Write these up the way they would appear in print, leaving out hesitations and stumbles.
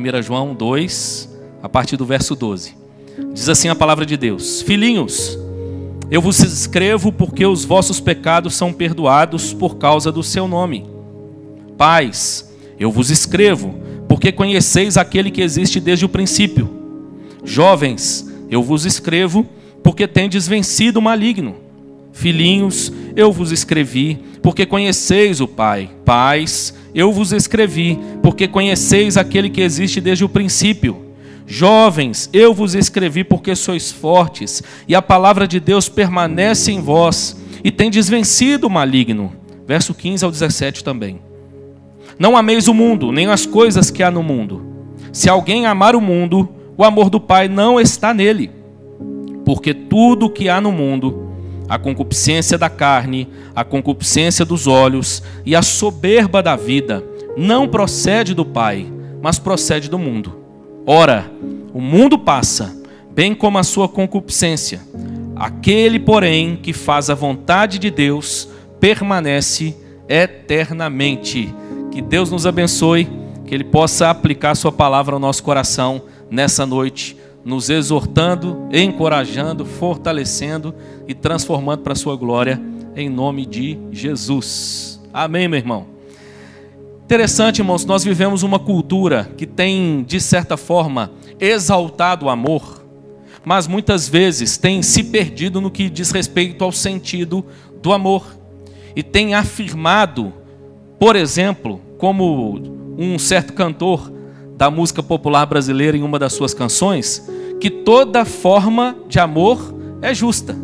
1 João 2, a partir do verso 12. Diz assim a palavra de Deus: Filhinhos, eu vos escrevo porque os vossos pecados são perdoados por causa do seu nome. Pais, eu vos escrevo porque conheceis aquele que existe desde o princípio. Jovens, eu vos escrevo porque tendes vencido o maligno. Filhinhos, eu vos escrevi porque conheceis o Pai. Pais, eu vos escrevi porque conheceis aquele que existe desde o princípio. Jovens, eu vos escrevi porque sois fortes e a palavra de Deus permanece em vós e tendes vencido o maligno. Verso 15 ao 17 também. Não ameis o mundo, nem as coisas que há no mundo. Se alguém amar o mundo, o amor do Pai não está nele. Porque tudo o que há no mundo, a concupiscência da carne, a concupiscência dos olhos e a soberba da vida, não procede do Pai, mas procede do mundo. Ora, o mundo passa, bem como a sua concupiscência. Aquele, porém, que faz a vontade de Deus, permanece eternamente. Que Deus nos abençoe, que Ele possa aplicar a sua palavra ao nosso coração nessa noite, nos exortando, encorajando, fortalecendo e transformando para a sua glória, em nome de Jesus. Amém, meu irmão? Interessante, irmãos, nós vivemos uma cultura que tem, de certa forma, exaltado o amor, mas muitas vezes tem se perdido no que diz respeito ao sentido do amor. E tem afirmado, por exemplo, como um certo cantor da música popular brasileira em uma das suas canções, que toda forma de amor é justa.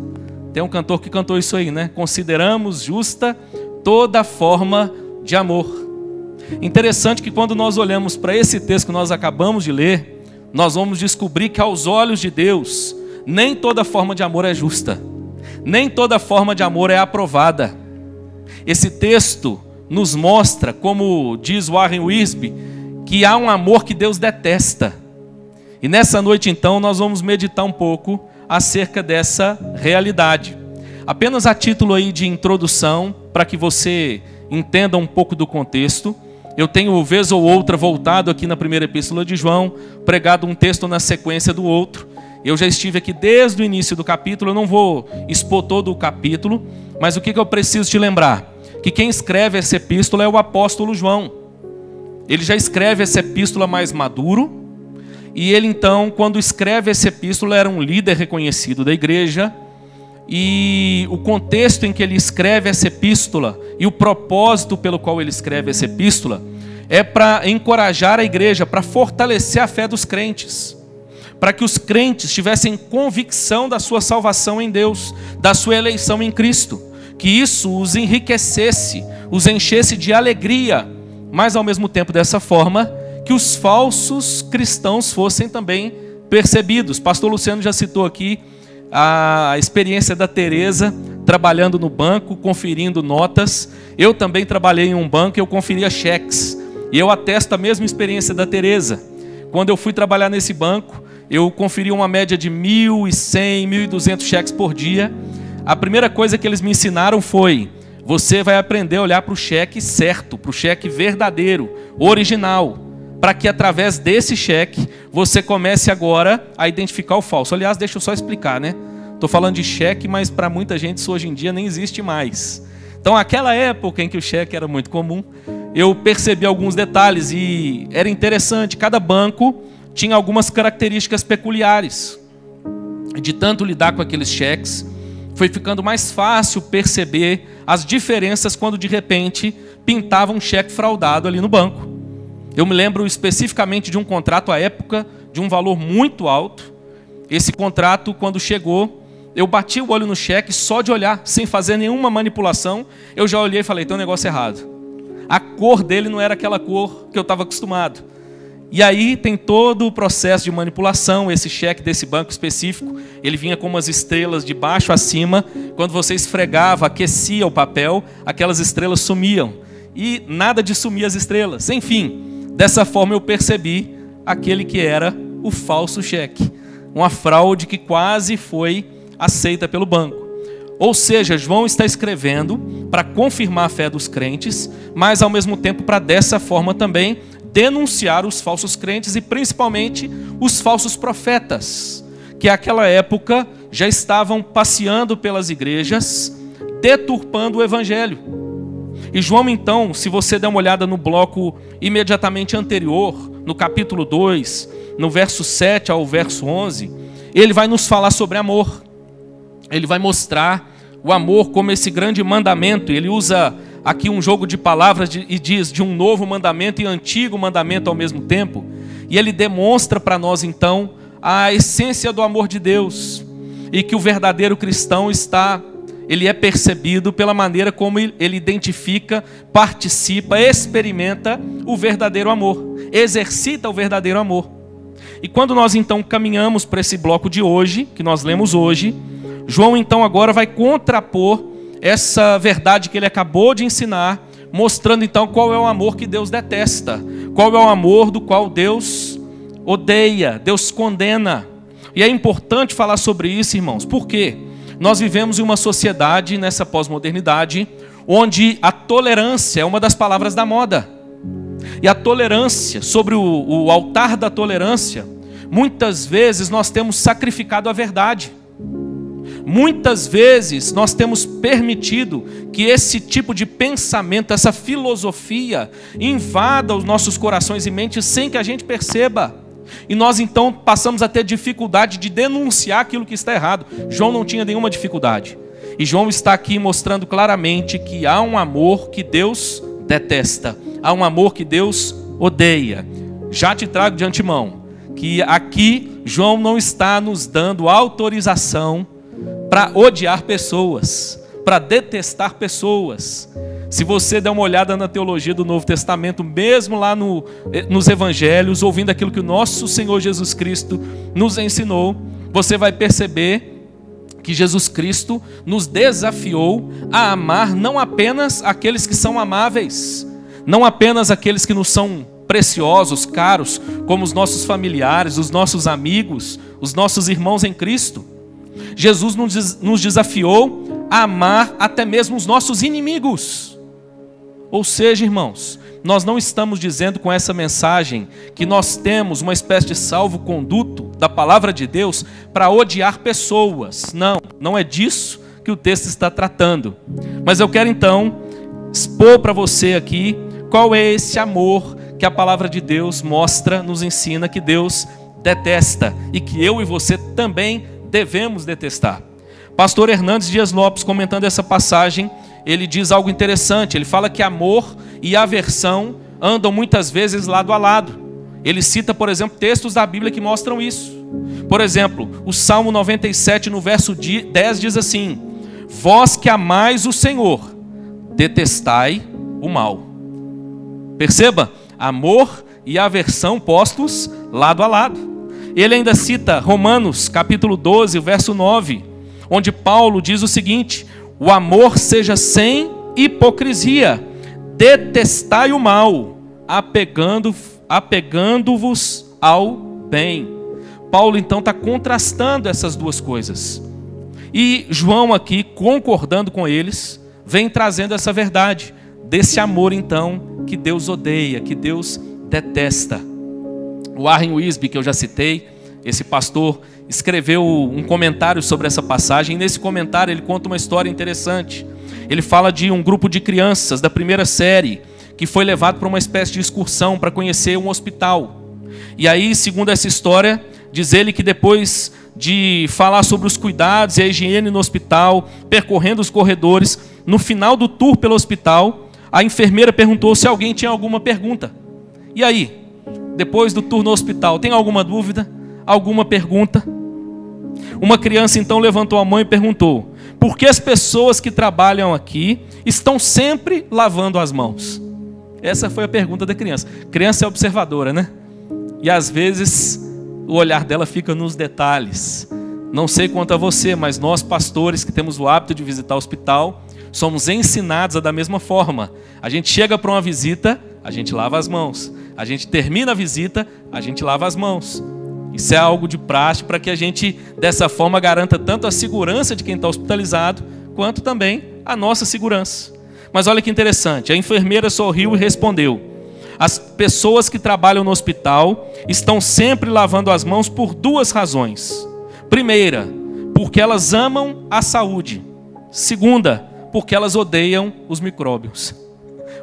Tem um cantor que cantou isso aí, né? Consideramos justa toda forma de amor. Interessante que quando nós olhamos para esse texto que nós acabamos de ler, nós vamos descobrir que aos olhos de Deus, nem toda forma de amor é justa. Nem toda forma de amor é aprovada. Esse texto nos mostra, como diz Warren Wiersbe, que há um amor que Deus detesta. E nessa noite então nós vamos meditar um pouco acerca dessa realidade. Apenas a título aí de introdução, para que você entenda um pouco do contexto. Eu tenho vez ou outra voltado aqui na primeira epístola de João, pregado um texto na sequência do outro. Eu já estive aqui desde o início do capítulo, eu não vou expor todo o capítulo, mas o que eu preciso te lembrar? Que quem escreve essa epístola é o apóstolo João. Ele já escreve essa epístola mais maduro, e ele então, quando escreve essa epístola, era um líder reconhecido da igreja, e o contexto em que ele escreve essa epístola, e o propósito pelo qual ele escreve essa epístola, é para encorajar a igreja, para fortalecer a fé dos crentes, para que os crentes tivessem convicção da sua salvação em Deus, da sua eleição em Cristo, que isso os enriquecesse, os enchesse de alegria, mas ao mesmo tempo dessa forma, que os falsos cristãos fossem também percebidos. Pastor Luciano já citou aqui a experiência da Teresa, trabalhando no banco, conferindo notas. Eu também trabalhei em um banco e eu conferia cheques. E eu atesto a mesma experiência da Teresa. Quando eu fui trabalhar nesse banco, eu conferi uma média de 1.100, 1.200 cheques por dia. A primeira coisa que eles me ensinaram foi: você vai aprender a olhar para o cheque certo, para o cheque verdadeiro, original, para que através desse cheque você comece agora a identificar o falso. Aliás, deixa eu só explicar, né? Estou falando de cheque, mas para muita gente isso hoje em dia nem existe mais. Então, aquela época em que o cheque era muito comum, eu percebi alguns detalhes e era interessante. Cada banco tinha algumas características peculiares. De tanto lidar com aqueles cheques, foi ficando mais fácil perceber as diferenças quando de repente pintava um cheque fraudado ali no banco. Eu me lembro especificamente de um contrato à época de um valor muito alto. Esse contrato, quando chegou, eu bati o olho no cheque só de olhar, sem fazer nenhuma manipulação. Eu já olhei e falei: tem um negócio errado. A cor dele não era aquela cor que eu estava acostumado. E aí tem todo o processo de manipulação. Esse cheque desse banco específico, ele vinha com umas estrelas de baixo a cima. Quando você esfregava, aquecia o papel, aquelas estrelas sumiam. E nada de sumir as estrelas. Enfim, dessa forma eu percebi aquele que era o falso cheque. Uma fraude que quase foi aceita pelo banco. Ou seja, João está escrevendo para confirmar a fé dos crentes, mas ao mesmo tempo para dessa forma também denunciar os falsos crentes e principalmente os falsos profetas, que naquela época já estavam passeando pelas igrejas, deturpando o evangelho. E João, então, se você der uma olhada no bloco imediatamente anterior, no capítulo 2, no verso 7 ao verso 11, ele vai nos falar sobre amor. Ele vai mostrar o amor como esse grande mandamento. Ele usa aqui um jogo de palavras e diz de um novo mandamento e antigo mandamento ao mesmo tempo. E ele demonstra para nós, então, a essência do amor de Deus. E que o verdadeiro cristão ele é percebido pela maneira como ele identifica, participa, experimenta o verdadeiro amor, exercita o verdadeiro amor. E quando nós então caminhamos para esse bloco de hoje, que nós lemos hoje, João então agora vai contrapor essa verdade que ele acabou de ensinar, mostrando então qual é o amor que Deus detesta, qual é o amor do qual Deus odeia, Deus condena. E é importante falar sobre isso, irmãos, porque nós vivemos em uma sociedade, nessa pós-modernidade, onde a tolerância é uma das palavras da moda. E a tolerância, sobre o altar da tolerância, muitas vezes nós temos sacrificado a verdade. Muitas vezes nós temos permitido que esse tipo de pensamento, essa filosofia, invada os nossos corações e mentes sem que a gente perceba. E nós então passamos a ter dificuldade de denunciar aquilo que está errado. João não tinha nenhuma dificuldade. E João está aqui mostrando claramente que há um amor que Deus detesta. Há um amor que Deus odeia. Já te trago de antemão que aqui João não está nos dando autorização para odiar pessoas, para detestar pessoas. Se você der uma olhada na teologia do Novo Testamento, mesmo lá nos Evangelhos, ouvindo aquilo que o nosso Senhor Jesus Cristo nos ensinou, você vai perceber que Jesus Cristo nos desafiou a amar não apenas aqueles que são amáveis, não apenas aqueles que nos são preciosos, caros, como os nossos familiares, os nossos amigos, os nossos irmãos em Cristo. Jesus nos desafiou a amar até mesmo os nossos inimigos. Ou seja, irmãos, nós não estamos dizendo com essa mensagem que nós temos uma espécie de salvo-conduto da palavra de Deus para odiar pessoas. Não, não é disso que o texto está tratando. Mas eu quero então expor para você aqui qual é esse amor que a palavra de Deus mostra, nos ensina que Deus detesta e que eu e você também devemos detestar. Pastor Hernandes Dias Lopes, comentando essa passagem, ele diz algo interessante. Ele fala que amor e aversão andam muitas vezes lado a lado. Ele cita, por exemplo, textos da Bíblia que mostram isso. Por exemplo, o Salmo 97, no verso 10, diz assim: vós que amais o Senhor, detestai o mal. Perceba, amor e aversão postos lado a lado. Ele ainda cita Romanos, capítulo 12, verso 9, onde Paulo diz o seguinte: o amor seja sem hipocrisia, detestai o mal, apegando-vos ao bem. Paulo então está contrastando essas duas coisas. E João aqui, concordando com eles, vem trazendo essa verdade, desse amor então que Deus odeia, que Deus detesta. O Warren Wiersbe, que eu já citei, esse pastor escreveu um comentário sobre essa passagem. E nesse comentário ele conta uma história interessante. Ele fala de um grupo de crianças da primeira série que foi levado para uma espécie de excursão para conhecer um hospital. E aí, segundo essa história, diz ele que depois de falar sobre os cuidados e a higiene no hospital, percorrendo os corredores, no final do tour pelo hospital, a enfermeira perguntou se alguém tinha alguma pergunta. E aí, depois do tour no hospital, tem alguma dúvida? Alguma pergunta? Uma criança então levantou a mão e perguntou: por que as pessoas que trabalham aqui estão sempre lavando as mãos? Essa foi a pergunta da criança. Criança é observadora, né? E às vezes o olhar dela fica nos detalhes. Não sei quanto a você, mas nós pastores que temos o hábito de visitar o hospital, somos ensinados a da mesma forma. A gente chega para uma visita, a gente lava as mãos. A gente termina a visita, a gente lava as mãos. Isso é algo de praxe para que a gente, dessa forma, garanta tanto a segurança de quem está hospitalizado, quanto também a nossa segurança. Mas olha que interessante, a enfermeira sorriu e respondeu: As pessoas que trabalham no hospital estão sempre lavando as mãos por duas razões. Primeira, porque elas amam a saúde. Segunda, porque elas odeiam os micróbios.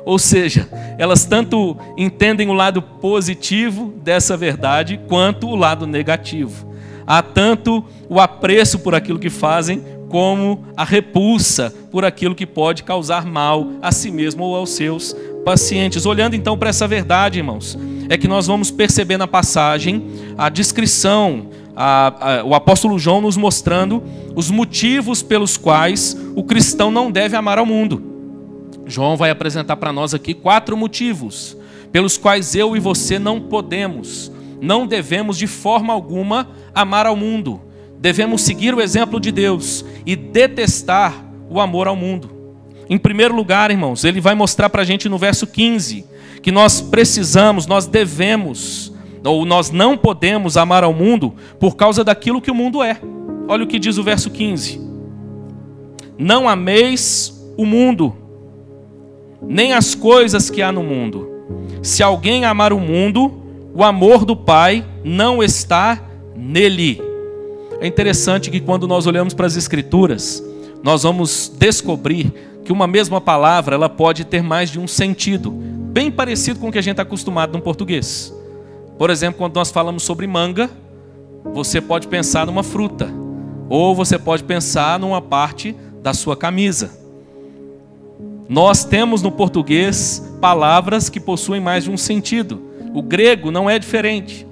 Ou seja, elas tanto entendem o lado positivo dessa verdade, quanto o lado negativo. Há tanto o apreço por aquilo que fazem, como a repulsa por aquilo que pode causar mal a si mesmo ou aos seus pacientes. Olhando então para essa verdade, irmãos, é que nós vamos perceber na passagem a descrição, o apóstolo João nos mostrando os motivos pelos quais o cristão não deve amar ao mundo. João vai apresentar para nós aqui 4 motivos pelos quais eu e você não devemos de forma alguma amar ao mundo. Devemos seguir o exemplo de Deus e detestar o amor ao mundo. Em primeiro lugar, irmãos, ele vai mostrar para a gente no verso 15 que nós devemos, ou nós não podemos amar ao mundo por causa daquilo que o mundo é. Olha o que diz o verso 15: não ameis o mundo, nem as coisas que há no mundo. Se alguém amar o mundo, o amor do Pai não está nele. É interessante que quando nós olhamos para as Escrituras, nós vamos descobrir que uma mesma palavra ela pode ter mais de um sentido, bem parecido com o que a gente está acostumado no português. Por exemplo, quando nós falamos sobre manga, você pode pensar numa fruta, ou você pode pensar numa parte da sua camisa. Nós temos no português palavras que possuem mais de um sentido. O grego não é diferente.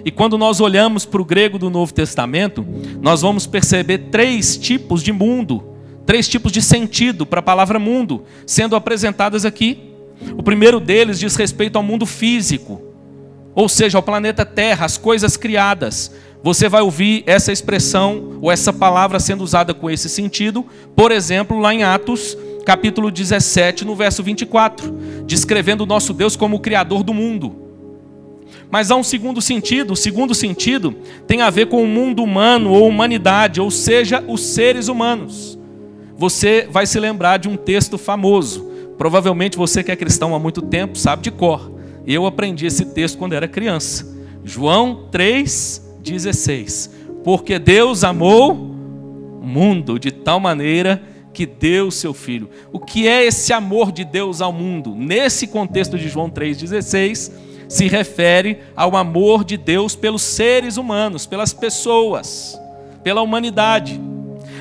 E quando nós olhamos para o grego do Novo Testamento, nós vamos perceber 3 tipos de mundo, 3 tipos de sentido para a palavra mundo sendo apresentadas aqui. O primeiro deles diz respeito ao mundo físico, ou seja, ao planeta Terra, as coisas criadas. Você vai ouvir essa expressão ou essa palavra sendo usada com esse sentido, por exemplo, lá em Atos, capítulo 17, no verso 24, descrevendo o nosso Deus como o Criador do mundo. Mas há um segundo sentido. O segundo sentido tem a ver com o mundo humano ou humanidade, ou seja, os seres humanos. Você vai se lembrar de um texto famoso. Provavelmente você que é cristão há muito tempo sabe de cor. Eu aprendi esse texto quando era criança. João 3,16. Porque Deus amou o mundo de tal maneira que deu o seu Filho. O que é esse amor de Deus ao mundo? Nesse contexto de João 3,16, se refere ao amor de Deus pelos seres humanos, pelas pessoas, pela humanidade.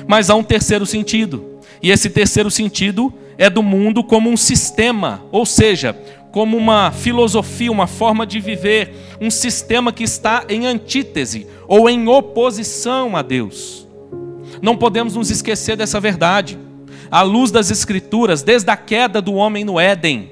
Mas há um terceiro sentido, e esse terceiro sentido é do mundo como um sistema, ou seja, como uma filosofia, uma forma de viver, um sistema que está em antítese ou em oposição a Deus. Não podemos nos esquecer dessa verdade. À luz das Escrituras, desde a queda do homem no Éden,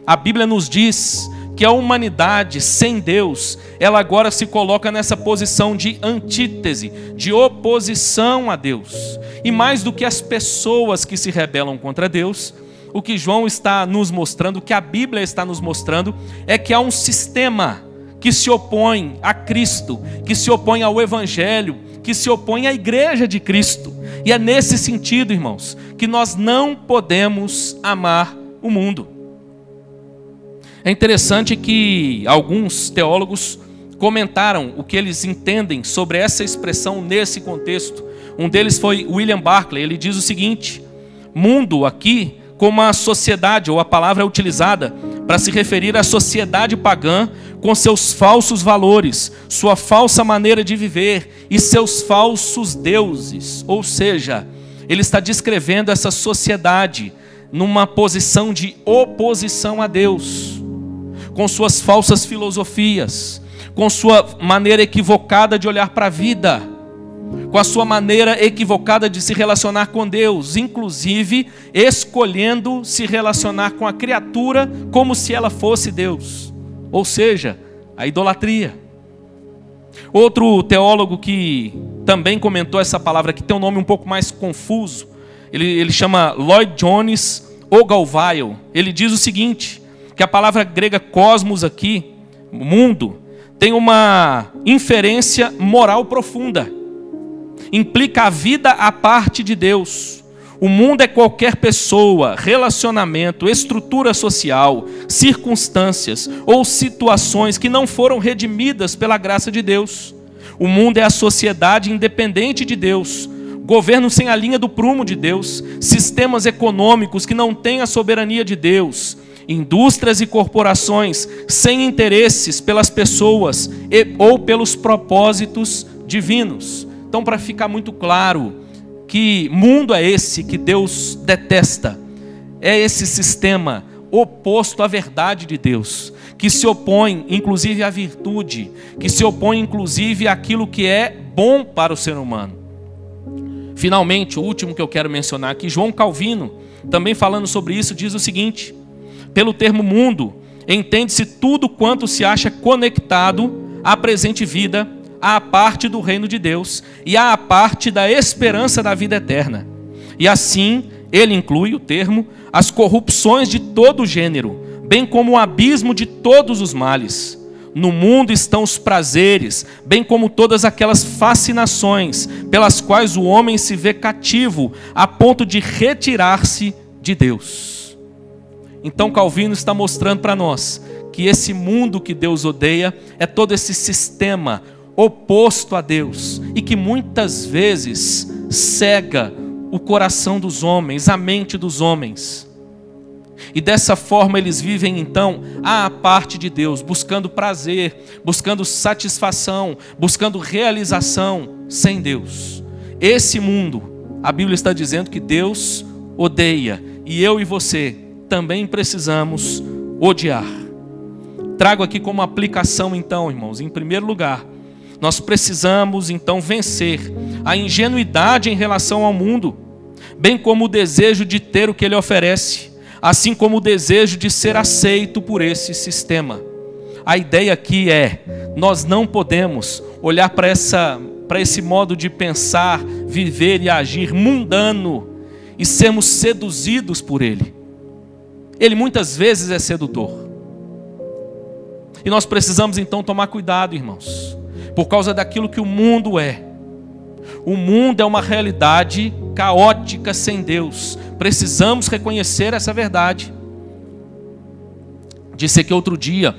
a Bíblia nos diz que a humanidade sem Deus, ela agora se coloca nessa posição de antítese, de oposição a Deus. E mais do que as pessoas que se rebelam contra Deus, o que João está nos mostrando, o que a Bíblia está nos mostrando, é que há um sistema que se opõe a Cristo, que se opõe ao Evangelho, que se opõe à igreja de Cristo. E é nesse sentido, irmãos, que nós não podemos amar o mundo. É interessante que alguns teólogos comentaram o que eles entendem sobre essa expressão nesse contexto. Um deles foi William Barclay. Ele diz o seguinte: mundo aqui, como a sociedade, ou a palavra é utilizada para se referir à sociedade pagã com seus falsos valores, sua falsa maneira de viver e seus falsos deuses. Ou seja, ele está descrevendo essa sociedade numa posição de oposição a Deus, com suas falsas filosofias, com sua maneira equivocada de olhar para a vida, com a sua maneira equivocada de se relacionar com Deus, inclusive escolhendo se relacionar com a criatura como se ela fosse Deus, ou seja, a idolatria. Outro teólogo que também comentou essa palavra, que tem um nome um pouco mais confuso, ele chama Lloyd Jones Ogilvie. Ele diz o seguinte, que a palavra grega cosmos aqui, mundo, tem uma inferência moral profunda. Implica a vida à parte de Deus, O mundo é qualquer pessoa, relacionamento, estrutura social, circunstâncias ou situações que não foram redimidas pela graça de Deus. O mundo é a sociedade independente de Deus, governo sem a linha do prumo de Deus, sistemas econômicos que não têm a soberania de Deus, indústrias e corporações sem interesses pelas pessoas ou pelos propósitos divinos. Então, para ficar muito claro, que mundo é esse que Deus detesta? É esse sistema oposto à verdade de Deus, que se opõe inclusive à virtude, que se opõe inclusive àquilo que é bom para o ser humano. Finalmente, o último que eu quero mencionar aqui, João Calvino, também falando sobre isso, diz o seguinte: pelo termo mundo, entende-se tudo quanto se acha conectado à presente vida, à parte do reino de Deus e à parte da esperança da vida eterna. E assim, ele inclui o termo, as corrupções de todo gênero, bem como o abismo de todos os males. No mundo estão os prazeres, bem como todas aquelas fascinações, pelas quais o homem se vê cativo, a ponto de retirar-se de Deus. Então Calvino está mostrando para nós que esse mundo que Deus odeia é todo esse sistema oposto a Deus e que muitas vezes cega o coração dos homens, a mente dos homens. E dessa forma eles vivem então à parte de Deus, buscando prazer, buscando satisfação, buscando realização sem Deus. Esse mundo, a Bíblia está dizendo que Deus odeia, e eu e você também precisamos odiar. Trago aqui como aplicação então, irmãos, em primeiro lugar, nós precisamos então vencer a ingenuidade em relação ao mundo, bem como o desejo de ter o que ele oferece, assim como o desejo de ser aceito por esse sistema. A ideia aqui é, nós não podemos olhar para esse modo de pensar, viver e agir mundano e sermos seduzidos por ele. Ele muitas vezes é sedutor. E nós precisamos então tomar cuidado, irmãos, por causa daquilo que o mundo é. O mundo é uma realidade caótica sem Deus. Precisamos reconhecer essa verdade. Disse aqui outro dia,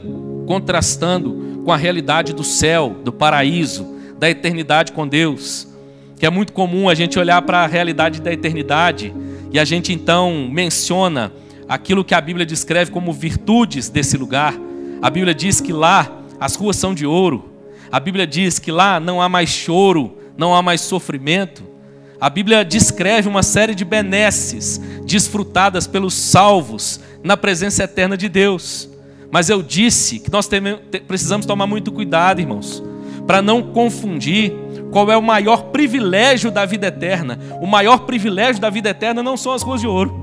contrastando com a realidade do céu, do paraíso, da eternidade com Deus, que é muito comum a gente olhar para a realidade da eternidade e a gente então menciona aquilo que a Bíblia descreve como virtudes desse lugar. A Bíblia diz que lá as ruas são de ouro. A Bíblia diz que lá não há mais choro, não há mais sofrimento. A Bíblia descreve uma série de benesses desfrutadas pelos salvos na presença eterna de Deus. Mas eu disse que nós precisamos tomar muito cuidado, irmãos, para não confundir qual é o maior privilégio da vida eterna. O maior privilégio da vida eterna não são as ruas de ouro.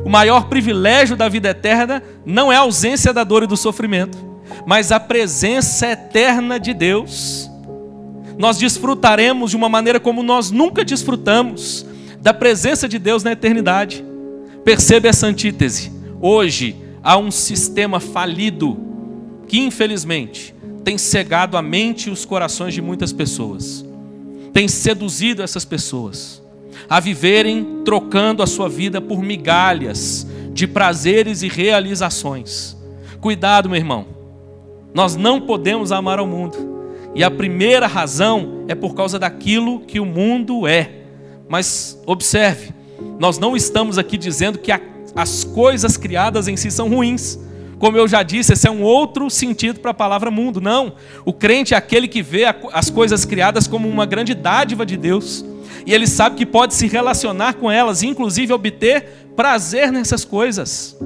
O maior privilégio da vida eterna não é a ausência da dor e do sofrimento, mas a presença eterna de Deus. Nós desfrutaremos de uma maneira como nós nunca desfrutamos da presença de Deus na eternidade. Perceba essa antítese. Hoje há um sistema falido que infelizmente tem cegado a mente e os corações de muitas pessoas. Tem seduzido essas pessoas a viverem trocando a sua vida por migalhas de prazeres e realizações. Cuidado, meu irmão. Nós não podemos amar ao mundo. E a primeira razão é por causa daquilo que o mundo é. Mas observe, nós não estamos aqui dizendo que as coisas criadas em si são ruins. Como eu já disse, esse é um outro sentido para a palavra mundo. Não, o crente é aquele que vê as coisas criadas como uma grande dádiva de Deus. E ele sabe que pode se relacionar com elas, inclusive obter prazer nessas coisas.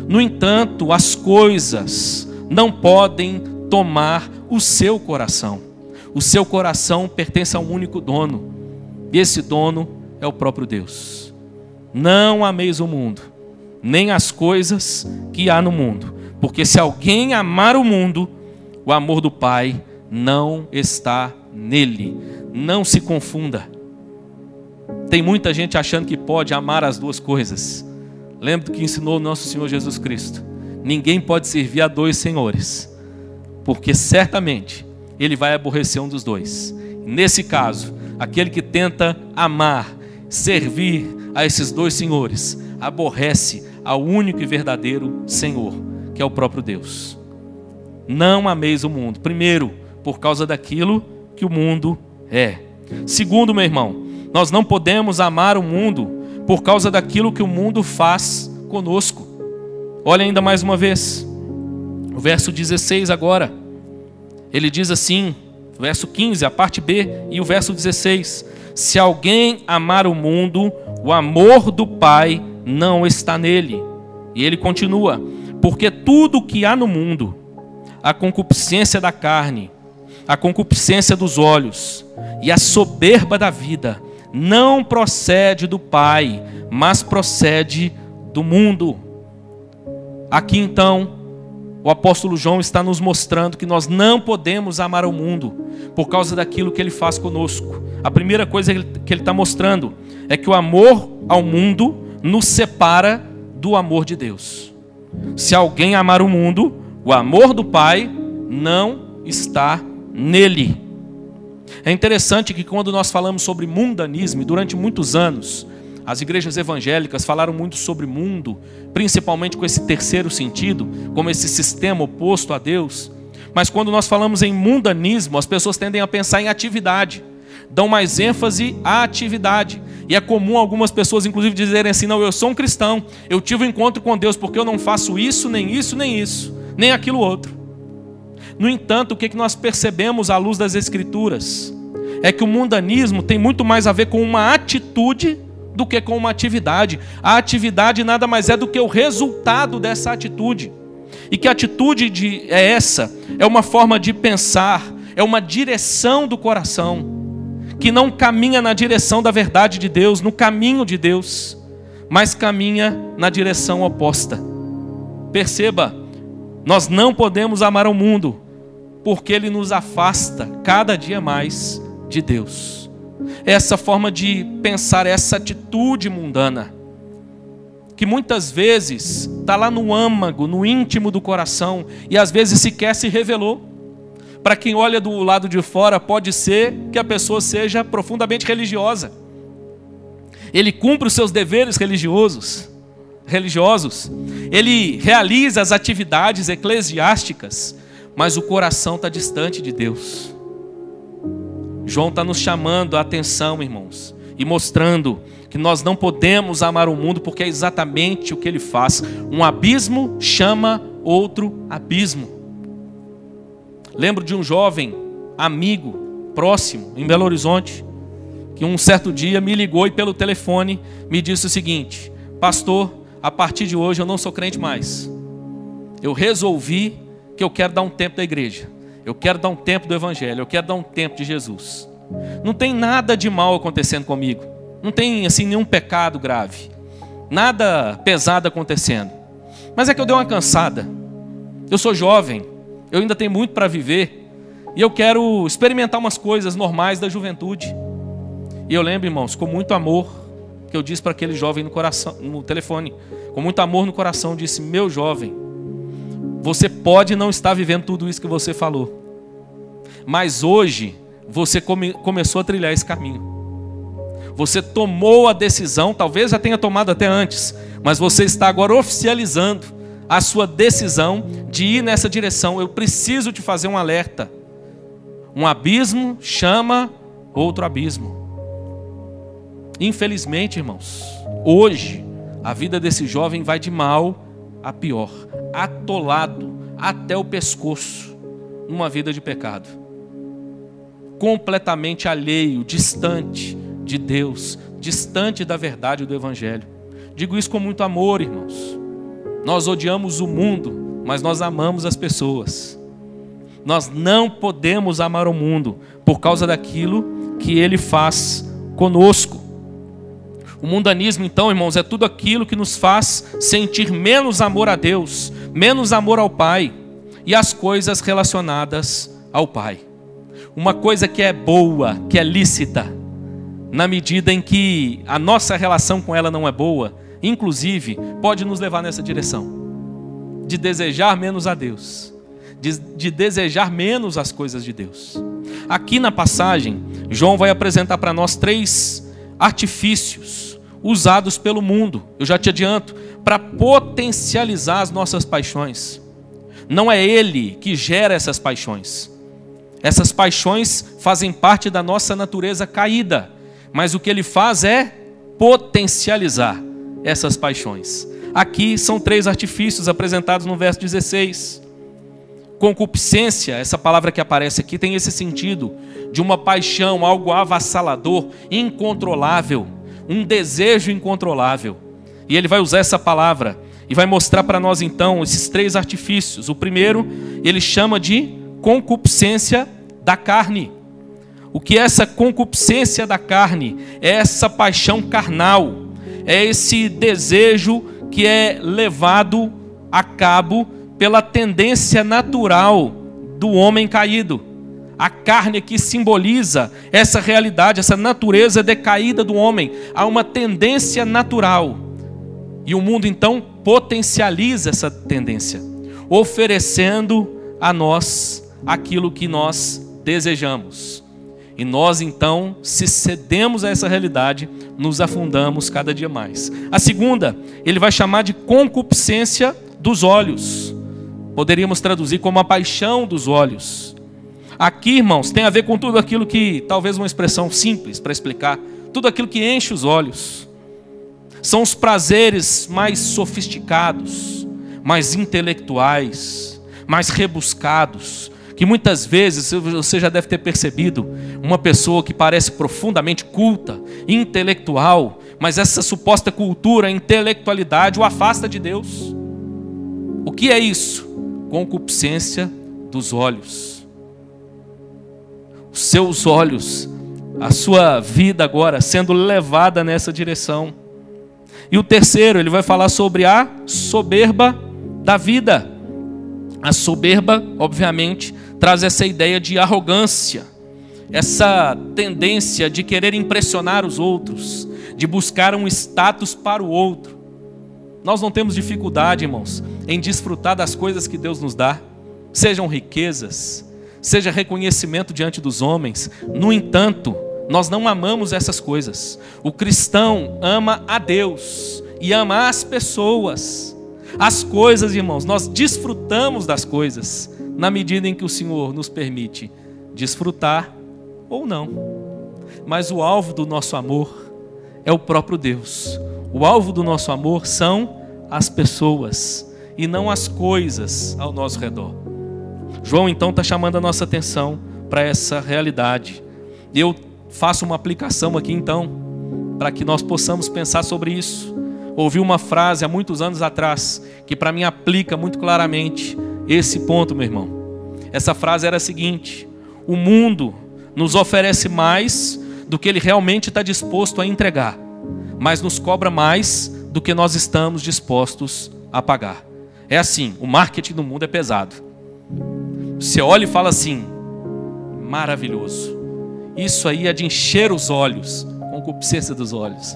No entanto, as coisas não podem tomar o seu coração. O seu coração pertence a um único dono. E esse dono é o próprio Deus. Não ameis o mundo, nem as coisas que há no mundo. Porque se alguém amar o mundo, o amor do Pai não está nele. Não se confunda. Tem muita gente achando que pode amar as duas coisas. Lembra do que ensinou o nosso Senhor Jesus Cristo. Ninguém pode servir a dois senhores, porque certamente ele vai aborrecer um dos dois. Nesse caso, aquele que tenta amar servir a esses dois senhores, aborrece ao único e verdadeiro Senhor, que é o próprio Deus. Não ameis o mundo. Primeiro, por causa daquilo que o mundo é. Segundo, meu irmão, nós não podemos amar o mundo por causa daquilo que o mundo faz conosco. Olha ainda mais uma vez, o verso 16 agora. Ele diz assim, verso 15, a parte B, e o verso 16. Se alguém amar o mundo, o amor do Pai não está nele. E ele continua, porque tudo o que há no mundo, a concupiscência da carne, a concupiscência dos olhos e a soberba da vida, não procede do Pai, mas procede do mundo. Aqui então, o apóstolo João está nos mostrando que nós não podemos amar o mundo por causa daquilo que ele faz conosco. A primeira coisa que ele está mostrando é que o amor ao mundo nos separa do amor de Deus. Se alguém amar o mundo, o amor do Pai não está nele. É interessante que quando nós falamos sobre mundanismo, e durante muitos anos, as igrejas evangélicas falaram muito sobre mundo, principalmente com esse terceiro sentido, como esse sistema oposto a Deus. Mas quando nós falamos em mundanismo, as pessoas tendem a pensar em atividade, dão mais ênfase à atividade. E é comum algumas pessoas, inclusive, dizerem assim: não, eu sou um cristão, eu tive um encontro com Deus porque eu não faço isso, nem isso, nem isso, nem aquilo outro. No entanto, o que nós percebemos à luz das Escrituras é que o mundanismo tem muito mais a ver com uma atitude do que com uma atividade. A atividade nada mais é do que o resultado dessa atitude. E que atitude é essa? É uma forma de pensar, é uma direção do coração, que não caminha na direção da verdade de Deus, no caminho de Deus, mas caminha na direção oposta. Perceba, nós não podemos amar o mundo, porque ele nos afasta cada dia mais de Deus. Essa forma de pensar, essa atitude mundana, que muitas vezes está lá no âmago, no íntimo do coração, e às vezes sequer se revelou. Para quem olha do lado de fora, pode ser que a pessoa seja profundamente religiosa. Ele cumpre os seus deveres religiosos. Ele realiza as atividades eclesiásticas, mas o coração está distante de Deus. João está nos chamando a atenção, irmãos, e mostrando que nós não podemos amar o mundo, porque é exatamente o que ele faz. Um abismo chama outro abismo. Lembro de um jovem amigo, próximo, em Belo Horizonte, que um certo dia me ligou e pelo telefone me disse o seguinte: pastor, a partir de hoje eu não sou crente mais. Eu resolvi que eu quero dar um tempo da igreja. Eu quero dar um tempo do evangelho. Eu quero dar um tempo de Jesus. Não tem nada de mal acontecendo comigo. Não tem assim nenhum pecado grave. Nada pesado acontecendo. Mas é que eu dei uma cansada. Eu sou jovem. Eu ainda tenho muito para viver. E eu quero experimentar umas coisas normais da juventude. E eu lembro, irmãos, com muito amor, que eu disse para aquele jovem no coração, no telefone, com muito amor no coração, eu disse: meu jovem, você pode não estar vivendo tudo isso que você falou, mas hoje você começou a trilhar esse caminho. Você tomou a decisão, talvez já tenha tomado até antes, mas você está agora oficializando a sua decisão de ir nessa direção. Eu preciso te fazer um alerta. Um abismo chama outro abismo. Infelizmente, irmãos, hoje a vida desse jovem vai de mal a pior, atolado até o pescoço numa vida de pecado, completamente alheio, distante de Deus, distante da verdade do evangelho. Digo isso com muito amor, irmãos. Nós odiamos o mundo, mas nós amamos as pessoas. Nós não podemos amar o mundo por causa daquilo que ele faz conosco. O mundanismo, então, irmãos, é tudo aquilo que nos faz sentir menos amor a Deus, menos amor ao Pai e às coisas relacionadas ao Pai. Uma coisa que é boa, que é lícita, na medida em que a nossa relação com ela não é boa, inclusive, pode nos levar nessa direção, de desejar menos a Deus, de desejar menos as coisas de Deus. Aqui na passagem, João vai apresentar para nós três artifícios usados pelo mundo, eu já te adianto, para potencializar as nossas paixões. Não é ele que gera essas paixões. Essas paixões fazem parte da nossa natureza caída, mas o que ele faz é potencializar essas paixões. Aqui são 3 artifícios apresentados no verso 16. Concupiscência, essa palavra que aparece aqui, tem esse sentido de uma paixão, algo avassalador, incontrolável, um desejo incontrolável. E ele vai usar essa palavra e vai mostrar para nós então esses 3 artifícios. O primeiro, ele chama de concupiscência da carne. O que é essa concupiscência da carne? É essa paixão carnal, é esse desejo que é levado a cabo pela tendência natural do homem caído. A carne aqui simboliza essa realidade, essa natureza decaída do homem. Há uma tendência natural. E o mundo então potencializa essa tendência, oferecendo a nós aquilo que nós desejamos. E nós então, se cedemos a essa realidade, nos afundamos cada dia mais. A segunda, ele vai chamar de concupiscência dos olhos. Poderíamos traduzir como a paixão dos olhos. Aqui, irmãos, tem a ver com tudo aquilo que, talvez uma expressão simples para explicar, tudo aquilo que enche os olhos. São os prazeres mais sofisticados, mais intelectuais, mais rebuscados, que muitas vezes, você já deve ter percebido, uma pessoa que parece profundamente culta, intelectual, mas essa suposta cultura, intelectualidade, o afasta de Deus. O que é isso? Concupiscência dos olhos. Os seus olhos, a sua vida agora sendo levada nessa direção. E o terceiro, ele vai falar sobre a soberba da vida. A soberba, obviamente, traz essa ideia de arrogância, essa tendência de querer impressionar os outros, de buscar um status para o outro. Nós não temos dificuldade, irmãos, em desfrutar das coisas que Deus nos dá, sejam riquezas, seja reconhecimento diante dos homens. No entanto, nós não amamos essas coisas. O cristão ama a Deus e ama as pessoas. As coisas, irmãos, nós desfrutamos das coisas na medida em que o Senhor nos permite desfrutar ou não. Mas o alvo do nosso amor é o próprio Deus. O alvo do nosso amor são as pessoas e não as coisas ao nosso redor. João então está chamando a nossa atenção para essa realidade. Eu faço uma aplicação aqui então, para que nós possamos pensar sobre isso. Ouvi uma frase há muitos anos atrás, que para mim aplica muito claramente esse ponto, meu irmão. Essa frase era a seguinte: o mundo nos oferece mais do que ele realmente está disposto a entregar, mas nos cobra mais do que nós estamos dispostos a pagar. É assim, o marketing do mundo é pesado. Você olha e fala assim: maravilhoso, isso aí é de encher os olhos, concupiscência dos olhos.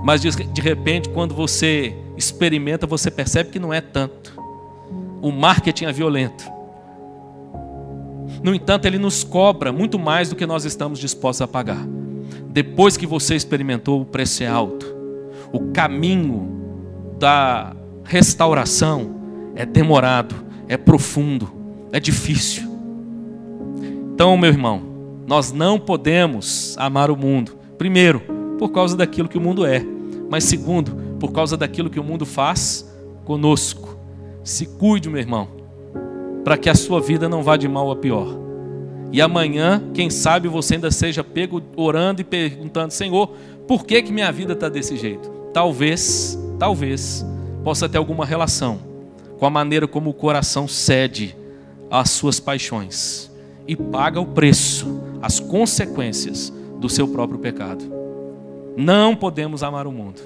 Mas de repente, quando você experimenta, você percebe que não é tanto. O marketing é violento. No entanto, ele nos cobra muito mais do que nós estamos dispostos a pagar. Depois que você experimentou, o preço é alto. O caminho da restauração é demorado, é profundo, é difícil. Então, meu irmão, nós não podemos amar o mundo. Primeiro, por causa daquilo que o mundo é. Mas segundo, por causa daquilo que o mundo faz conosco. Se cuide, meu irmão, para que a sua vida não vá de mal a pior. E amanhã, quem sabe, você ainda seja pego orando e perguntando: Senhor, por que minha vida está desse jeito? Talvez possa ter alguma relação com a maneira como o coração cede às suas paixões e paga o preço, as consequências do seu próprio pecado. Não podemos amar o mundo.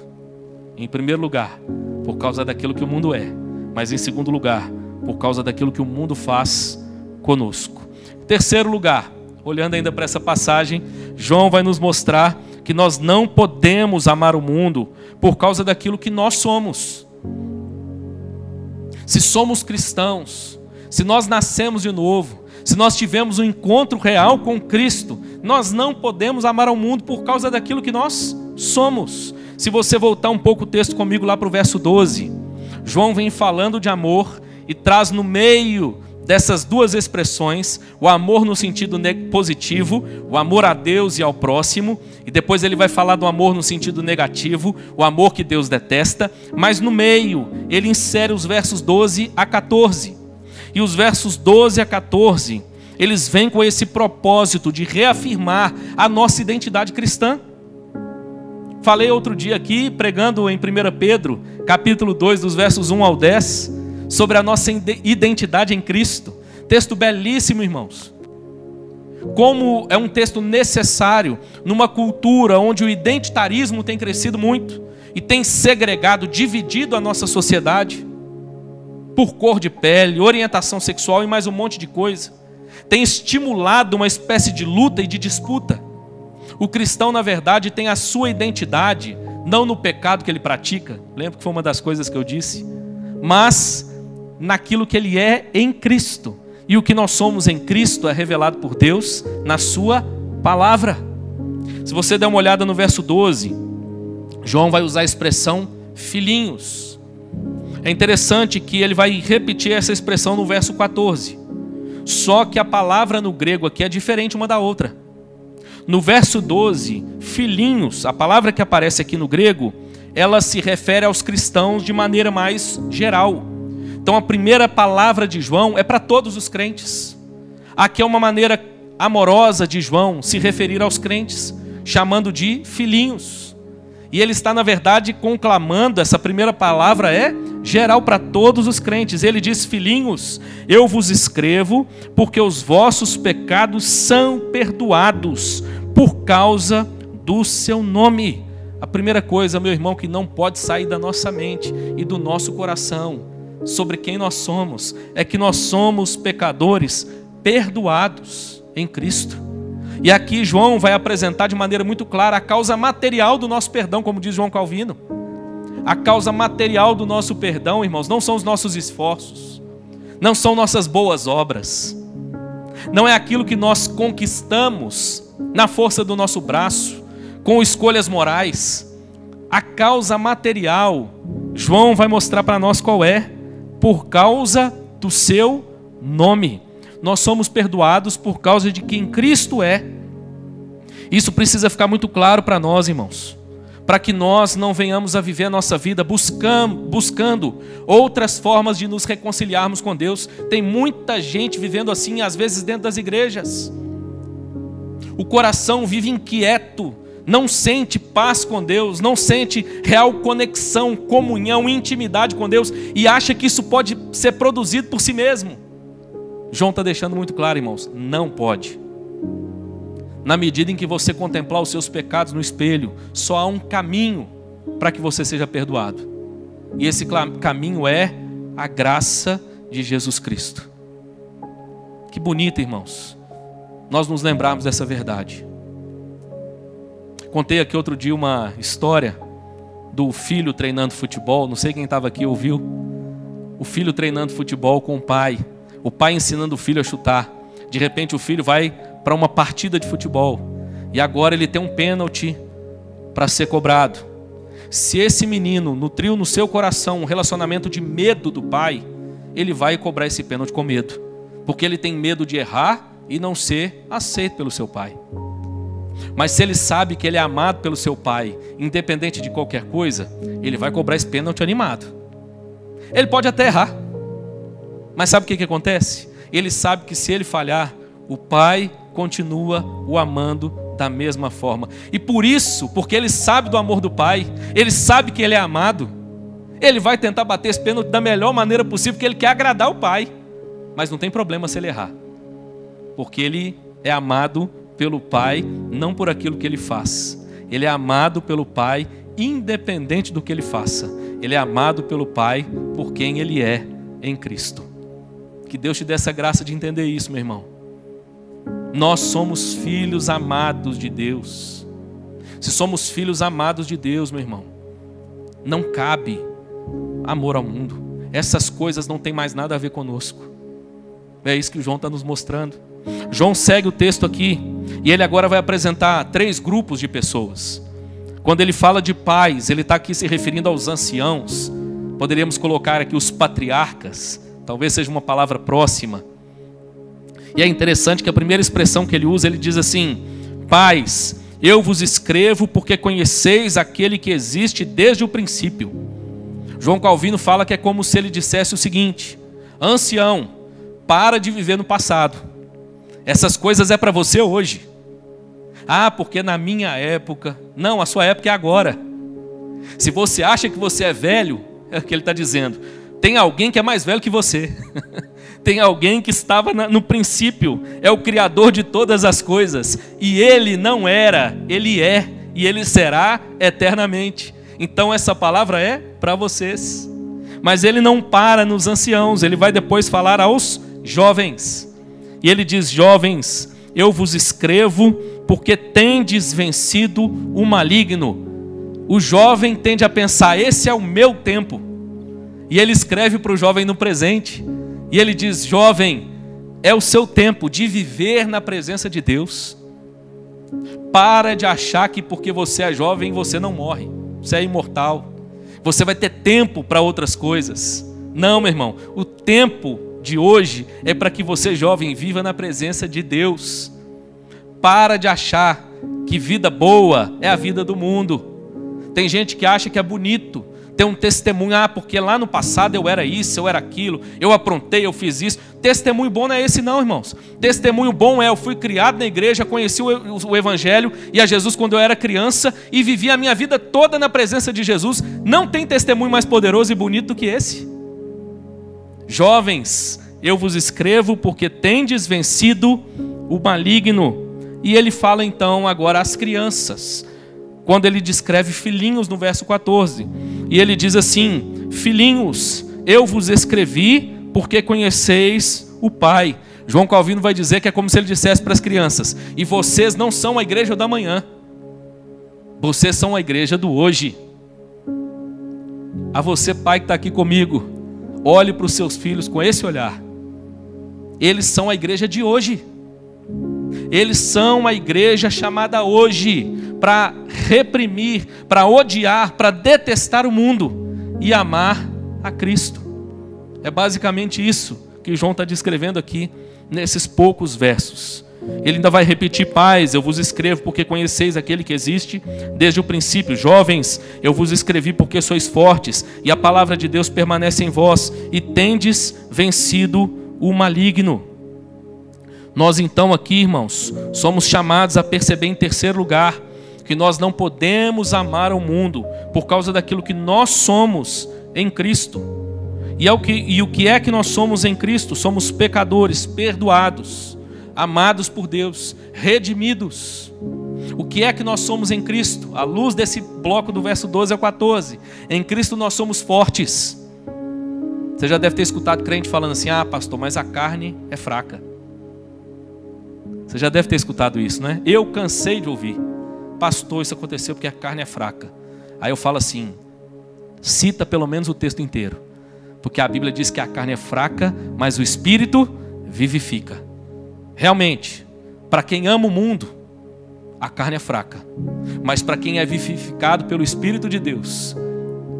Em primeiro lugar, por causa daquilo que o mundo é. Mas em segundo lugar, por causa daquilo que o mundo faz conosco. Em terceiro lugar, olhando ainda para essa passagem, João vai nos mostrar que nós não podemos amar o mundo por causa daquilo que nós somos. Se somos cristãos, se nós nascemos de novo, se nós tivemos um encontro real com Cristo, Nós não podemos amar ao mundo por causa daquilo que nós somos. Se você voltar um pouco o texto comigo lá para o verso 12, João vem falando de amor e traz no meio dessas duas expressões o amor no sentido positivo, o amor a Deus e ao próximo, e depois ele vai falar do amor no sentido negativo, o amor que Deus detesta, mas no meio ele insere os versos 12 a 14. E os versos 12 a 14, eles vêm com esse propósito de reafirmar a nossa identidade cristã. Falei outro dia aqui, pregando em 1 Pedro, capítulo 2, dos versos 1 ao 10, sobre a nossa identidade em Cristo. Texto belíssimo, irmãos. Como é um texto necessário numa cultura onde o identitarismo tem crescido muito e tem segregado, dividido a nossa sociedade por cor de pele, orientação sexual e mais um monte de coisa. Tem estimulado uma espécie de luta e de disputa. O cristão, na verdade, tem a sua identidade, não no pecado que ele pratica, lembra que foi uma das coisas que eu disse, mas naquilo que ele é em Cristo. E o que nós somos em Cristo é revelado por Deus na sua palavra. Se você der uma olhada no verso 12, João vai usar a expressão filhinhos. É interessante que ele vai repetir essa expressão no verso 14. Só que a palavra no grego aqui é diferente uma da outra. No verso 12, filhinhos, a palavra que aparece aqui no grego, ela se refere aos cristãos de maneira mais geral. Então a primeira palavra de João é para todos os crentes. Aqui é uma maneira amorosa de João se referir aos crentes, chamando de filhinhos. E ele está, na verdade, conclamando, essa primeira palavra é geral para todos os crentes. Ele diz: filhinhos, eu vos escrevo porque os vossos pecados são perdoados por causa do seu nome. A primeira coisa, meu irmão, que não pode sair da nossa mente e do nosso coração sobre quem nós somos, é que nós somos pecadores perdoados em Cristo. E aqui João vai apresentar de maneira muito clara a causa material do nosso perdão, como diz João Calvino. A causa material do nosso perdão, irmãos, não são os nossos esforços, não são nossas boas obras, não é aquilo que nós conquistamos na força do nosso braço, com escolhas morais. A causa material, João vai mostrar para nós qual é: por causa do seu nome. Nós somos perdoados por causa de quem Cristo é. Isso precisa ficar muito claro para nós, irmãos, para que nós não venhamos a viver a nossa vida buscando outras formas de nos reconciliarmos com Deus. Tem muita gente vivendo assim, às vezes dentro das igrejas. O coração vive inquieto, não sente paz com Deus, não sente real conexão, comunhão, intimidade com Deus, e acha que isso pode ser produzido por si mesmo. João está deixando muito claro, irmãos, não pode. Na medida em que você contemplar os seus pecados no espelho, só há um caminho para que você seja perdoado. E esse caminho é a graça de Jesus Cristo. Que bonito, irmãos, nós nos lembrarmos dessa verdade. Contei aqui outro dia uma história do filho treinando futebol. Não sei quem estava aqui ouviu. O filho treinando futebol com o pai ensinando o filho a chutar. De repente o filho vai para uma partida de futebol e agora ele tem um pênalti para ser cobrado. Se esse menino nutriu no seu coração um relacionamento de medo do pai, ele vai cobrar esse pênalti com medo, porque ele tem medo de errar e não ser aceito pelo seu pai. Mas se ele sabe que ele é amado pelo seu pai, independente de qualquer coisa, ele vai cobrar esse pênalti animado. Ele pode até errar, mas sabe o que acontece? Ele sabe que se ele falhar, o pai continua o amando da mesma forma. E por isso, porque ele sabe do amor do pai, ele sabe que ele é amado, ele vai tentar bater esse pênalti da melhor maneira possível, porque ele quer agradar o pai. Mas não tem problema se ele errar, porque ele é amado pelo pai, não por aquilo que ele faz. Ele é amado pelo pai, independente do que ele faça. Ele é amado pelo pai por quem ele é em Cristo. Que Deus te dê essa graça de entender isso, meu irmão. Nós somos filhos amados de Deus. Se somos filhos amados de Deus, meu irmão, não cabe amor ao mundo. Essas coisas não têm mais nada a ver conosco. É isso que o João está nos mostrando. João segue o texto aqui, e ele agora vai apresentar 3 grupos de pessoas. Quando ele fala de pais, ele está aqui se referindo aos anciãos. Poderíamos colocar aqui os patriarcas, talvez seja uma palavra próxima. E é interessante que a primeira expressão que ele usa, ele diz assim: pais, eu vos escrevo porque conheceis aquele que existe desde o princípio. João Calvino fala que é como se ele dissesse o seguinte: ancião, para de viver no passado. Essas coisas é para você hoje. Ah, porque na minha época. Não, a sua época é agora. Se você acha que você é velho, é o que ele está dizendo, tem alguém que é mais velho que você. Tem alguém que estava no princípio, é o Criador de todas as coisas. E ele não era, ele é, e ele será eternamente. Então essa palavra é para vocês. Mas ele não para nos anciãos, ele vai depois falar aos jovens. E ele diz: jovens, eu vos escrevo porque tendes vencido o maligno. O jovem tende a pensar: esse é o meu tempo. E ele escreve para o jovem no presente. E ele diz: jovem, é o seu tempo de viver na presença de Deus. Para de achar que porque você é jovem você não morre. Você é imortal. Você vai ter tempo para outras coisas. Não, meu irmão. O tempo de hoje é para que você, jovem, viva na presença de Deus. Para de achar que vida boa é a vida do mundo. Tem gente que acha que é bonito ter um testemunho: ah, porque lá no passado eu era isso, eu era aquilo, eu aprontei, eu fiz isso. Testemunho bom não é esse não, irmãos. Testemunho bom é: eu fui criado na igreja, conheci o Evangelho e a Jesus quando eu era criança e vivi a minha vida toda na presença de Jesus. Não tem testemunho mais poderoso e bonito do que esse. Jovens, eu vos escrevo porque tendes vencido o maligno. E ele fala então agora às crianças, quando ele descreve filhinhos no verso 14. E ele diz assim: filhinhos, eu vos escrevi porque conheceis o Pai. João Calvino vai dizer que é como se ele dissesse para as crianças: e vocês não são a igreja da manhã, vocês são a igreja do hoje. A você, pai que está aqui comigo, olhe para os seus filhos com esse olhar. Eles são a igreja de hoje. Eles são a igreja chamada hoje para reprimir, para odiar, para detestar o mundo e amar a Cristo. É basicamente isso que João está descrevendo aqui nesses poucos versos. Ele ainda vai repetir: pais, eu vos escrevo porque conheceis aquele que existe desde o princípio. Jovens, eu vos escrevi porque sois fortes e a palavra de Deus permanece em vós e tendes vencido o maligno. Nós então aqui, irmãos, somos chamados a perceber em terceiro lugar que nós não podemos amar o mundo por causa daquilo que nós somos em Cristo. E o que é que nós somos em Cristo? Somos pecadores, perdoados, amados por Deus, redimidos. O que é que nós somos em Cristo? À luz desse bloco do verso 12 ao 14. Em Cristo nós somos fortes. Você já deve ter escutado crente falando assim: ah, pastor, mas a carne é fraca. Você já deve ter escutado isso, né? Eu cansei de ouvir: pastor, isso aconteceu porque a carne é fraca. Aí eu falo assim: cita pelo menos o texto inteiro. Porque a Bíblia diz que a carne é fraca, mas o Espírito vivifica. Realmente, para quem ama o mundo, a carne é fraca. Mas para quem é vivificado pelo Espírito de Deus,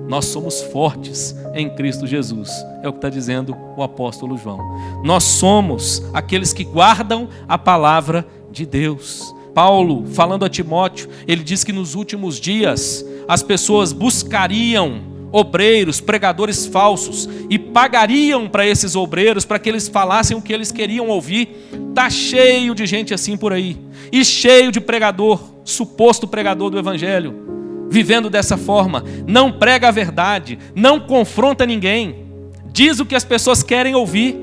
nós somos fortes em Cristo Jesus. É o que está dizendo o apóstolo João. Nós somos aqueles que guardam a palavra de Deus. Paulo, falando a Timóteo, ele diz que nos últimos dias as pessoas buscariam obreiros, pregadores falsos, e pagariam para esses obreiros para que eles falassem o que eles queriam ouvir. Está cheio de gente assim por aí, e cheio de pregador, suposto pregador do Evangelho, vivendo dessa forma. Não prega a verdade, não confronta ninguém, diz o que as pessoas querem ouvir.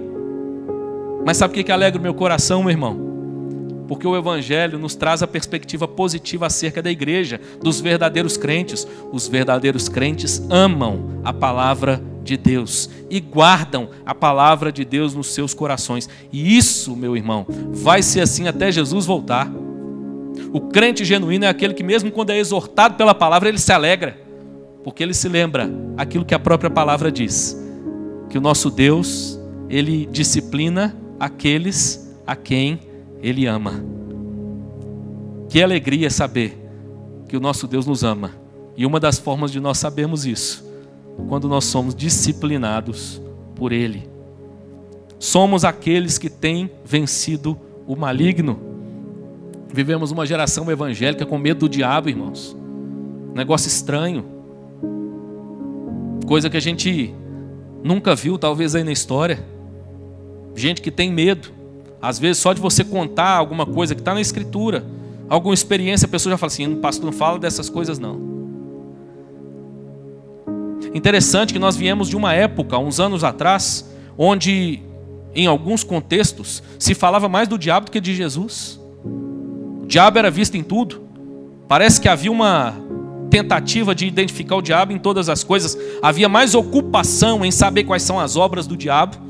Mas sabe o que alegra o meu coração, meu irmão? Porque o Evangelho nos traz a perspectiva positiva acerca da igreja, dos verdadeiros crentes. Os verdadeiros crentes amam a palavra de Deus e guardam a palavra de Deus nos seus corações. E isso, meu irmão, vai ser assim até Jesus voltar. O crente genuíno é aquele que, mesmo quando é exortado pela palavra, ele se alegra, porque ele se lembra aquilo que a própria palavra diz, que o nosso Deus, ele disciplina aqueles a quem Ele ama. Que alegria saber que o nosso Deus nos ama. E uma das formas de nós sabermos isso, quando nós somos disciplinados por Ele. Somos aqueles que têm vencido o maligno. Vivemos uma geração evangélica com medo do diabo, irmãos. Negócio estranho. Coisa que a gente nunca viu, talvez, aí na história. Gente que tem medo. Às vezes, só de você contar alguma coisa que está na Escritura, alguma experiência, a pessoa já fala assim: pastor, não fala dessas coisas não. Interessante que nós viemos de uma época, uns anos atrás, onde, em alguns contextos, se falava mais do diabo do que de Jesus. O diabo era visto em tudo. Parece que havia uma tentativa de identificar o diabo em todas as coisas. Havia mais ocupação em saber quais são as obras do diabo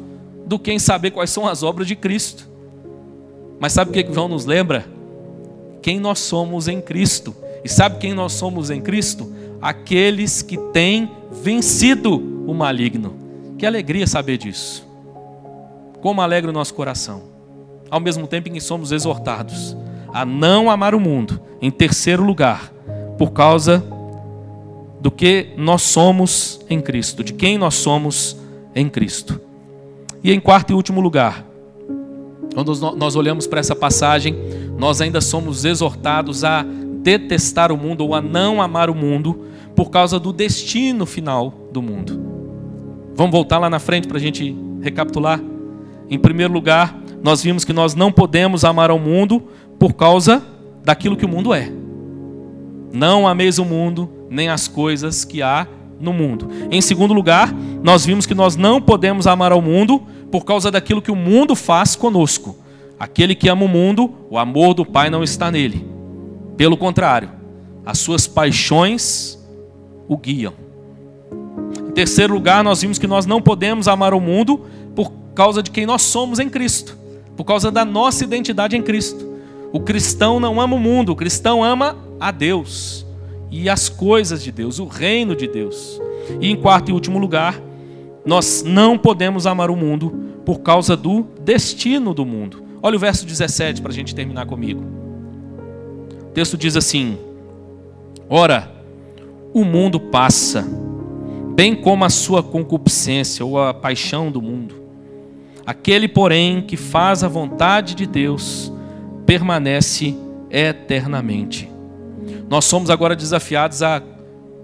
do que em saber quais são as obras de Cristo. Mas sabe o que João nos lembra? Quem nós somos em Cristo. E sabe quem nós somos em Cristo? Aqueles que têm vencido o maligno. Que alegria saber disso. Como alegra o nosso coração. Ao mesmo tempo em que somos exortados a não amar o mundo. Em terceiro lugar, por causa do que nós somos em Cristo. De quem nós somos em Cristo. E em quarto e último lugar, quando nós olhamos para essa passagem, nós ainda somos exortados a detestar o mundo ou a não amar o mundo por causa do destino final do mundo. Vamos voltar lá na frente para a gente recapitular? Em primeiro lugar, nós vimos que nós não podemos amar ao mundo por causa daquilo que o mundo é. Não ameis o mundo, nem as coisas que há no mundo. Em segundo lugar, nós vimos que nós não podemos amar ao mundo por causa daquilo que o mundo faz conosco. Aquele que ama o mundo, o amor do Pai não está nele. Pelo contrário, as suas paixões o guiam. Em terceiro lugar, nós vimos que nós não podemos amar o mundo por causa de quem nós somos em Cristo, por causa da nossa identidade em Cristo. O cristão não ama o mundo, o cristão ama a Deus e as coisas de Deus, o reino de Deus. E em quarto e último lugar, nós não podemos amar o mundo por causa do destino do mundo. Olha o verso 17 para a gente terminar comigo. O texto diz assim: ora, o mundo passa, bem como a sua concupiscência ou a paixão do mundo. Aquele, porém, que faz a vontade de Deus, permanece eternamente. Nós somos agora desafiados a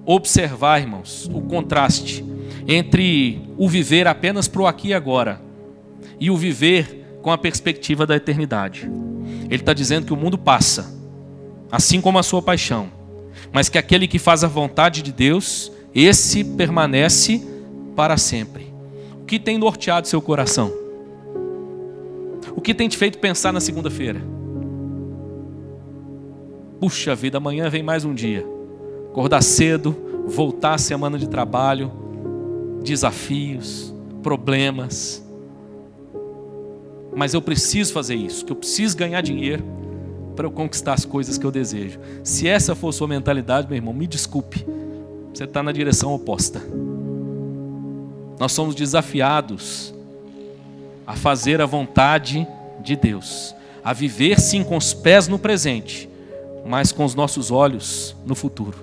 observar, irmãos, o contraste entre o viver apenas para o aqui e agora e o viver com a perspectiva da eternidade. Ele está dizendo que o mundo passa, assim como a sua paixão, mas que aquele que faz a vontade de Deus, esse permanece para sempre. O que tem norteado seu coração? O que tem te feito pensar na segunda-feira? Puxa vida, amanhã vem mais um dia. Acordar cedo, voltar à semana de trabalho, desafios, problemas. Mas eu preciso fazer isso, que eu preciso ganhar dinheiro para eu conquistar as coisas que eu desejo. Se essa for sua mentalidade, meu irmão, me desculpe, você está na direção oposta. Nós somos desafiados a fazer a vontade de Deus, a viver sim com os pés no presente, mas com os nossos olhos no futuro,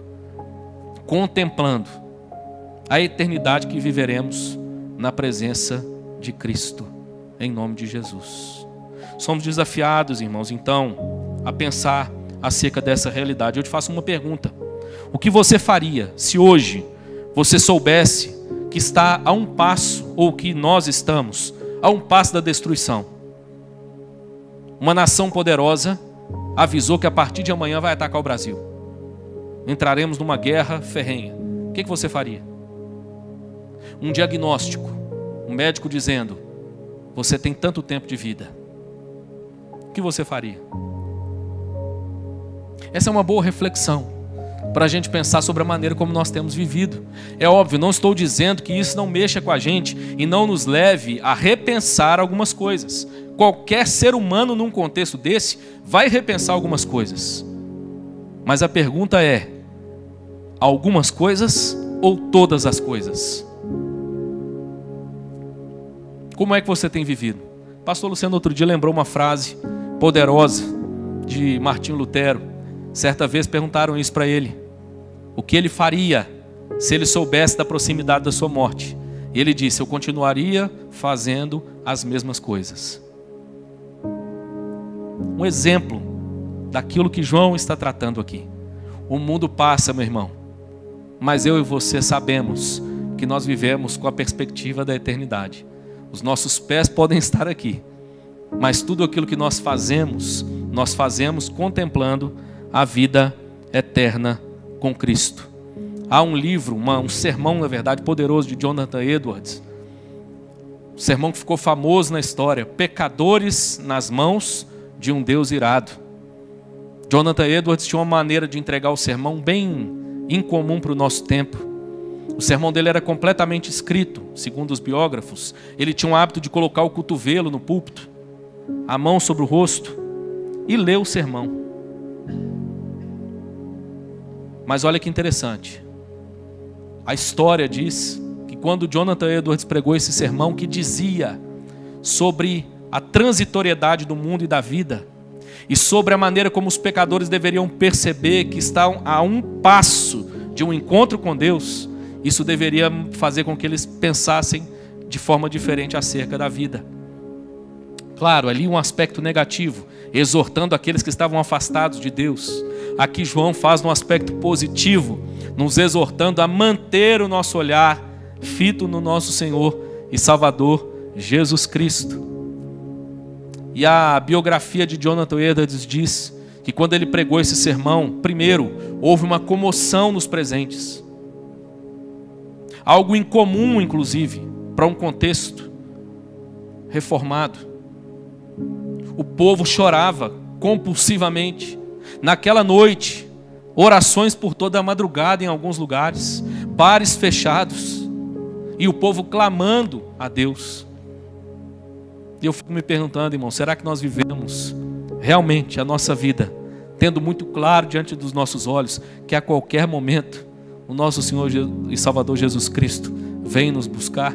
contemplando a eternidade que viveremos na presença de Cristo, em nome de Jesus. Somos desafiados, irmãos, então, a pensar acerca dessa realidade. Eu te faço uma pergunta: o que você faria se hoje você soubesse que está a um passo, ou que nós estamos a um passo da destruição? Uma nação poderosa avisou que a partir de amanhã vai atacar o Brasil. Entraremos numa guerra ferrenha. O que você faria? Um diagnóstico, um médico dizendo: você tem tanto tempo de vida. O que você faria? Essa é uma boa reflexão para a gente pensar sobre a maneira como nós temos vivido. É óbvio, não estou dizendo que isso não mexa com a gente e não nos leve a repensar algumas coisas. Qualquer ser humano num contexto desse vai repensar algumas coisas. Mas a pergunta é: algumas coisas ou todas as coisas? Como é que você tem vivido? Pastor Luciano outro dia lembrou uma frase poderosa de Martinho Lutero. Certa vez perguntaram isso para ele: o que ele faria se ele soubesse da proximidade da sua morte? E ele disse: eu continuaria fazendo as mesmas coisas. Um exemplo daquilo que João está tratando aqui. O mundo passa, meu irmão, mas eu e você sabemos que nós vivemos com a perspectiva da eternidade. Os nossos pés podem estar aqui, mas tudo aquilo que nós fazemos contemplando a vida eterna com Cristo. Há um livro, um sermão, na verdade, poderoso de Jonathan Edwards. Um sermão que ficou famoso na história: Pecadores nas mãos de um Deus irado. Jonathan Edwards tinha uma maneira de entregar o sermão bem incomum para o nosso tempo. O sermão dele era completamente escrito, segundo os biógrafos. Ele tinha o hábito de colocar o cotovelo no púlpito, a mão sobre o rosto e ler o sermão. Mas olha que interessante. A história diz que quando Jonathan Edwards pregou esse sermão, que dizia sobre a transitoriedade do mundo e da vida, e sobre a maneira como os pecadores deveriam perceber que estão a um passo de um encontro com Deus, isso deveria fazer com que eles pensassem de forma diferente acerca da vida. Claro, ali um aspecto negativo, exortando aqueles que estavam afastados de Deus. Aqui João faz um aspecto positivo, nos exortando a manter o nosso olhar fito no nosso Senhor e Salvador Jesus Cristo. E a biografia de Jonathan Edwards diz que quando ele pregou esse sermão, primeiro, houve uma comoção nos presentes. Algo incomum, inclusive, para um contexto reformado. O povo chorava compulsivamente. Naquela noite, orações por toda a madrugada em alguns lugares, bares fechados, e o povo clamando a Deus. E eu fico me perguntando, irmão, será que nós vivemos realmente a nossa vida tendo muito claro diante dos nossos olhos que a qualquer momento o nosso Senhor e Salvador Jesus Cristo vem nos buscar?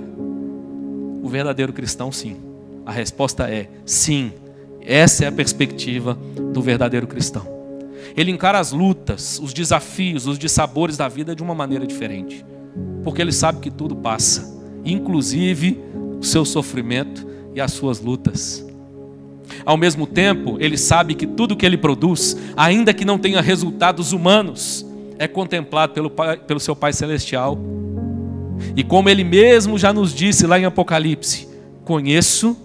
O verdadeiro cristão, sim. A resposta é sim. Essa é a perspectiva do verdadeiro cristão. Ele encara as lutas, os desafios, os dissabores da vida de uma maneira diferente, porque ele sabe que tudo passa, inclusive o seu sofrimento e as suas lutas. Ao mesmo tempo, ele sabe que tudo que ele produz, ainda que não tenha resultados humanos, é contemplado pelo seu Pai Celestial. E como ele mesmo já nos disse lá em Apocalipse: conheço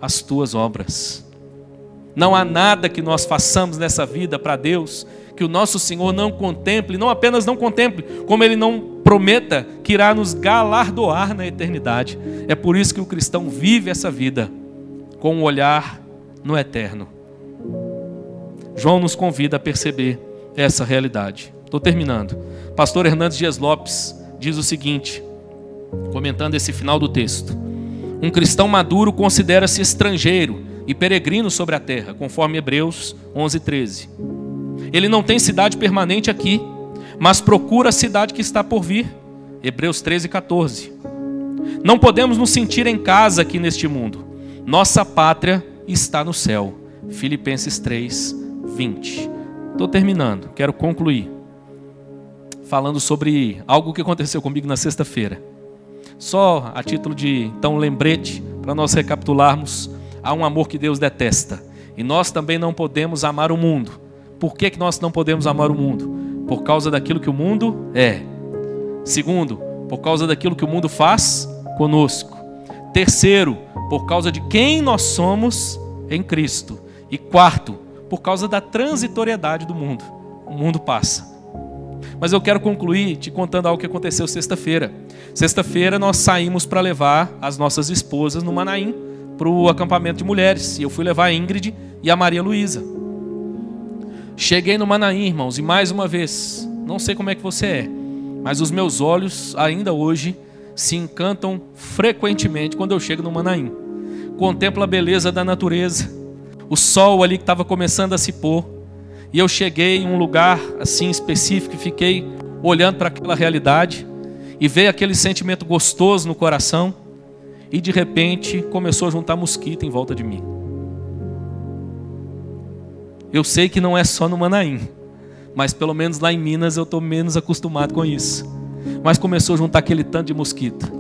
as tuas obras. Não há nada que nós façamos nessa vida para Deus que o nosso Senhor não contemple, não apenas não contemple, como Ele não prometa que irá nos galardoar na eternidade. É por isso que o cristão vive essa vida com um olhar no eterno. João nos convida a perceber essa realidade. Estou terminando. Pastor Hernandes Dias Lopes diz o seguinte, comentando esse final do texto: um cristão maduro considera-se estrangeiro e peregrino sobre a terra, conforme Hebreus 11:13. Ele não tem cidade permanente aqui, mas procura a cidade que está por vir, Hebreus 13:14. Não podemos nos sentir em casa aqui neste mundo. Nossa pátria está no céu, Filipenses 3:20. Estou terminando, quero concluir falando sobre algo que aconteceu comigo na sexta-feira. Só a título de, então, lembrete, para nós recapitularmos. Há um amor que Deus detesta, e nós também não podemos amar o mundo. Por que nós não podemos amar o mundo? Por causa daquilo que o mundo é. Segundo, por causa daquilo que o mundo faz conosco. Terceiro, por causa de quem nós somos em Cristo. E quarto, por causa da transitoriedade do mundo. O mundo passa. Mas eu quero concluir te contando algo que aconteceu sexta-feira. Sexta-feira nós saímos para levar as nossas esposas no Manaim, para o acampamento de mulheres. E eu fui levar a Ingrid e a Maria Luísa. Cheguei no Manaim, irmãos, e mais uma vez, não sei como é que você é, mas os meus olhos ainda hoje se encantam frequentemente quando eu chego no Manaim. Contemplo a beleza da natureza, o sol ali que estava começando a se pôr, e eu cheguei em um lugar assim específico e fiquei olhando para aquela realidade e veio aquele sentimento gostoso no coração, e de repente começou a juntar mosquito em volta de mim. Eu sei que não é só no Manaim, mas pelo menos lá em Minas eu estou menos acostumado com isso. Mas começou a juntar aquele tanto de mosquito.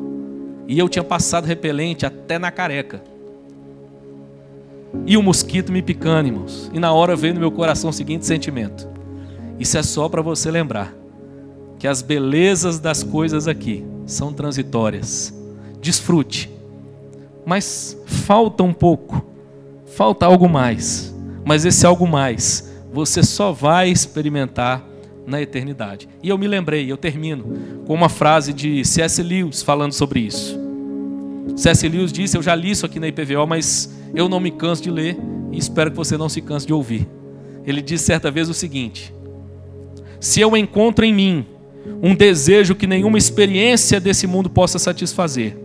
E eu tinha passado repelente até na careca. E o mosquito me picando, irmãos. E na hora veio no meu coração o seguinte sentimento: isso é só para você lembrar que as belezas das coisas aqui são transitórias. Desfrute. Mas falta um pouco. Falta algo mais. Mas esse algo mais você só vai experimentar na eternidade. E eu me lembrei, eu termino com uma frase de C.S. Lewis falando sobre isso. C.S. Lewis disse, eu já li isso aqui na IPVO, mas eu não me canso de ler e espero que você não se canse de ouvir. Ele disse certa vez o seguinte: se eu encontro em mim um desejo que nenhuma experiência desse mundo possa satisfazer,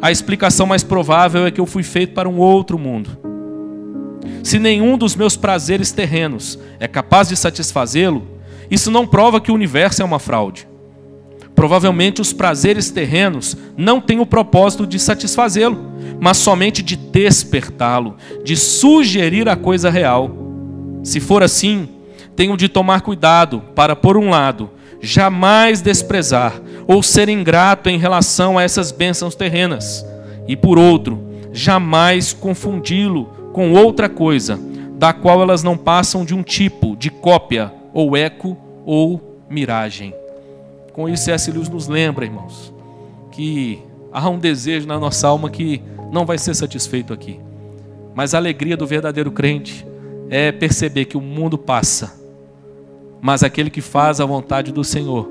a explicação mais provável é que eu fui feito para um outro mundo. Se nenhum dos meus prazeres terrenos é capaz de satisfazê-lo, isso não prova que o universo é uma fraude. Provavelmente os prazeres terrenos não têm o propósito de satisfazê-lo, mas somente de despertá-lo, de sugerir a coisa real. Se for assim, tenho de tomar cuidado para, por um lado, jamais desprezar ou ser ingrato em relação a essas bênçãos terrenas, e por outro, jamais confundi-lo com outra coisa, da qual elas não passam de um tipo de cópia, ou eco, ou miragem. Com isso, C.S. Lewis nos lembra, irmãos, que há um desejo na nossa alma que não vai ser satisfeito aqui. Mas a alegria do verdadeiro crente é perceber que o mundo passa, mas aquele que faz a vontade do Senhor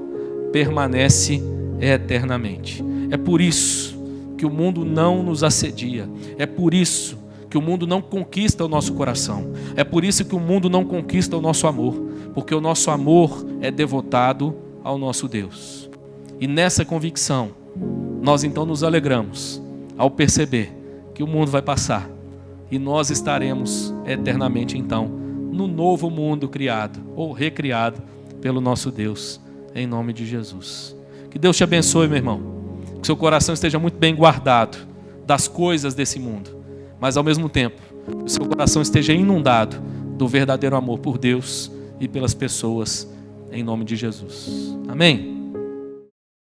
permanece eternamente. É por isso que o mundo não nos assedia. É por isso que o mundo não conquista o nosso coração. É por isso que o mundo não conquista o nosso amor. Porque o nosso amor é devotado ao nosso Deus. E nessa convicção, nós então nos alegramos ao perceber que o mundo vai passar. E nós estaremos eternamente então no novo mundo criado ou recriado pelo nosso Deus, em nome de Jesus. Que Deus te abençoe, meu irmão. Que seu coração esteja muito bem guardado das coisas desse mundo, mas ao mesmo tempo, que seu coração esteja inundado do verdadeiro amor por Deus e pelas pessoas, em nome de Jesus. Amém?